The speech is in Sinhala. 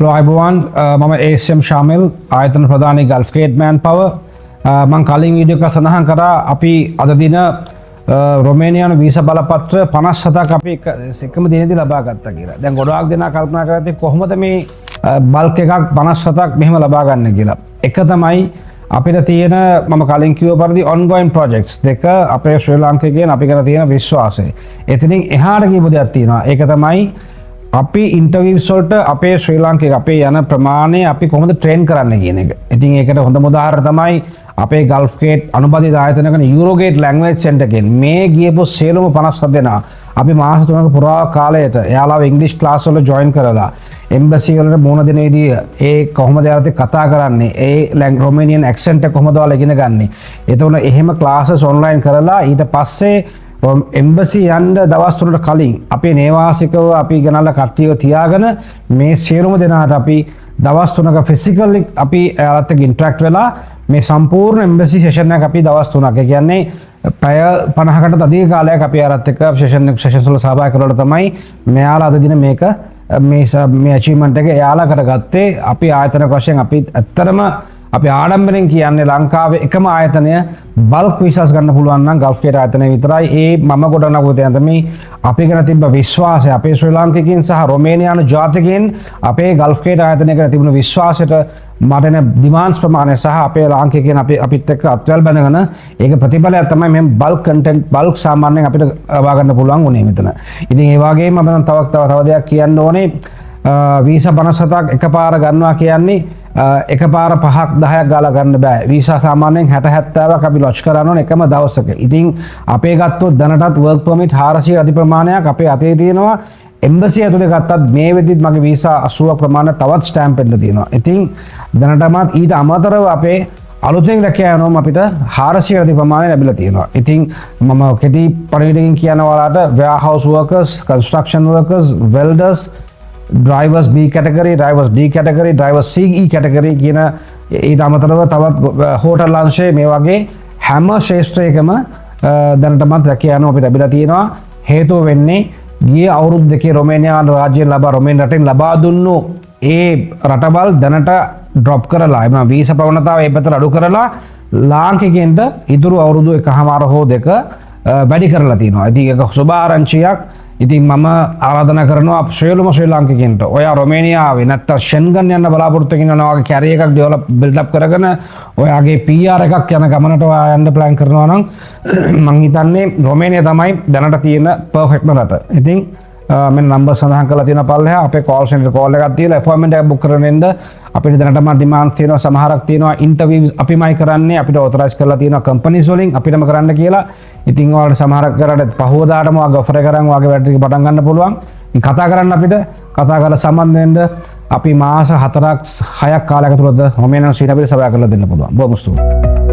ලොයිබුවන් මම ඒම් ශාමිල් ආයතන ප්‍රධානී ගල්ෆ්කේට් මෑන් පව මං කලින් වීඩියෝ එක සඳහන් කරා අපි අද දින රොමේනියානු වීසා බලපත්‍ර 57ක් අපි එකම දිනේදී ලබා ගත්තා කියලා. දැන් ගොඩාක් දෙනා කල්පනා කරලා කොහොමද මේ බල්ක් එකක් 57ක් මෙහෙම ලබා ගන්න කියලා. එක තමයි අපිට තියෙන මම කලින් කිව්ව පරිදි ongoing projects දෙක අපේ ශ්‍රී ලාංකිකයන් අපි කරන තියෙන විශ්වාසය. එතනින් එහාට කියපු දෙයක් තියෙනවා. ඒක තමයි අපි ඉන්ටර්විව්ස් වලට අපේ ශ්‍රී ලාංකික අපේ යන ප්‍රමාණය අපි කොහොමද ට්‍රේන් කරන්න කියන එක. ඉතින් ඒකට හොඳම උදාහරණ තමයි අපේ ගල්ෆ්ගේට් අනුබද්ධිත ආයතනයක යුරෝගේට් ලැන්ග්වේජ් සෙන්ටර් එකෙන් මේ ගියපු සියලුම 57 දෙනා අපි මාස 3ක පුරා කාලයට එයාලා ඉංග්‍රීසි ක්ලාස් වල ජොයින් කරලා එම්බසි වලට මුණ දෙනේදී ඒ කොහොමද යාළුවෝ කතා කරන්නේ ඒ රොමේනියන් ඇක්සන්ට් එක කොහොමද ඔයාලා ඉගෙන ගන්නෙ. එතකොට එහෙම ක්ලාසස් ඔන්ලයින් කරලා ඊට පස්සේ එම්බසි යන්න දවස් 3කට කලින් අපේ නේවාසිකව අපි ගෙනල්ලා කට්ටියව තියාගෙන මේ සියලුම දෙනාට අපි දවස් 3ක ෆිසිකලි අපි එයාලත් එක්ක ඉන්ටරැක්ට් වෙලා මේ සම්පූර්ණ එම්බසි සෙෂන් එක අපි දවස් 3ක් ඒ කියන්නේ පැය 50කට අධික කාලයක් අපි එයාලත් එක්ක සෙෂන්ස් වල සහභාගී කරලා තමයි මෙයාලා අද දින මේක මේ අචීව්මන්ට් එක එයාලා කරගත්තේ. අපි ආයතන වශයෙන් අපි ඇත්තටම අපි ආඩම්බරෙන් කියන්නේ ලංකාවේ එකම ආයතනය බල්ක් විසස් ගන්න පුළුවන් නම් ගල්ෆ්ගේට් ආයතනය විතරයි. ඒ මම ගොඩනගපු තැන තමයි අපි ගැන තිබ්බ විශ්වාසය අපේ ශ්‍රී ලාංකිකයන් සහ රොමේනියානු ජාතිකයන් අපේ ගල්ෆ්ගේට් ආයතනය ගැන තිබුණු විශ්වාසයට මටන ඩිමාන්ඩ්ස් ප්‍රමාණය සහ අපේ ලාංකිකයන් අපිත් එක්ක අත්වැල් බැඳගෙන ඒක ප්‍රතිඵලයක් තමයි මේ බල්ක් කන්ටෙන්ට් බල්ක් සාමාන්‍යයෙන් අපිට ලබා ගන්න පුළුවන් උනේ මෙතන. ඉතින් ඒ වගේම මම තව දෙයක් කියන්න ඕනේ. වීසා 57ක් එකපාර ගන්නවා කියන්නේ එකපාර 5ක් 10ක් ගාලා ගන්න බෑ. වීසා සාමාන්‍යයෙන් 60 70ක් අපි ලොච් කරන්න ඕන එකම දවසක. ඉතින් අපේ ගත්තොත් දැනටත් වර්ක් පර්මිට් 400 අධි ප්‍රමාණයක් අපේ අතේ තියෙනවා. එම්බසි ඇතුලේ ගත්තත් මේ වෙද්දිත් මගේ වීසා 80ක් ප්‍රමාණය තවත් ස්ටෑම්ප් වෙන්න තියෙනවා. ඉතින් දැනටමත් ඊට අමතරව අපේ අලුතෙන් රැකියා යනවාම අපිට 400 අධි ප්‍රමාණය ලැබිලා තියෙනවා. ඉතින් මම කෙටි පරිවිඩකින් කියන ඔයාලට warehouse workers, construction workers, welders, drivers B category, drivers D category, drivers CE category කියන ඊට අමතරව තවත් හෝටල් අංශයේ මේ වගේ හැම ශේෂ්ත්‍රයකම දැනටමත් රැකියා යනවා අපිට ලැබිලා තියෙනවා. හේතුව වෙන්නේ ගිය අවුරුදු දෙකේ රොමේනියානු රාජ්‍යයෙන් රොමේනියානු රටෙන් ලබා දුන්නු ඒ රටවල් දැනට ඩ්‍රොප් කරලා එම වීසා ප්‍රවණතාව ඒ පැත්තට අඩු කරලා ලාංකිකයන්ට ඉතුරු අවුරුදු එකමාර හෝ දෙක වැඩි කරලා තියෙනවා. ඉතින් ඒක සුභාරංචියක්. ඉතින් මම ආරාධනා කරනවා සියලුම ශ්‍රී ලාංකිකයන්ට ඔයා රොමේනියාවේ නැත්තම් ෂෙන්ගන් යන්න බලාපොරොත්තු වෙනවා වගේ කැරිය එකක් ඩෙවලොප් බිල්ඩ් අප් කරගෙන ඔයාගේ PR එකක් යන ගමනට ඔයා යන්න ප්ලෑන් කරනවා නම් මම හිතන්නේ රොමේනියා තමයි දැනට තියෙන පර්ෆෙක්ට්ම රට. ඉතින් මෙන්න නම්බර් සඳහන් කරලා තියෙන පල්ලෙහා අපේ කෝල් සෙන්ටර් කෝල් එකක් තියලා අපොයින්ට්මන්ට් එකක් බුක් කරගෙන එන්න. අපිට දැනටම ඩිමාන්ඩ්ස් තියෙනවා සමහරක් තියෙනවා ඉන්ටර්විව්ස් අපිමයි කරන්නේ අපිට ඔතොරයිස් කරලා තියෙනවා කම්පැනිස් වලින් අපිටම කරන්න කියලා. ඉතින් ඔයාලට සමහරක් කරලා පහවදාටම ඔයාගේ ඔෆර් එක කරන් ඔයාගේ වැඩ ටික පටන් ගන්න පුළුවන්. ඉතින් කතා කරන්න අපිට කතා කරලා සම්බන්ධ වෙන්න අපි මාස 4ක් 6ක් කාලයක තුලද රොමේනියානු සීනබිල සභාව කරලා දෙන්න පුළුවන්. බොහොම ස්තුතියි.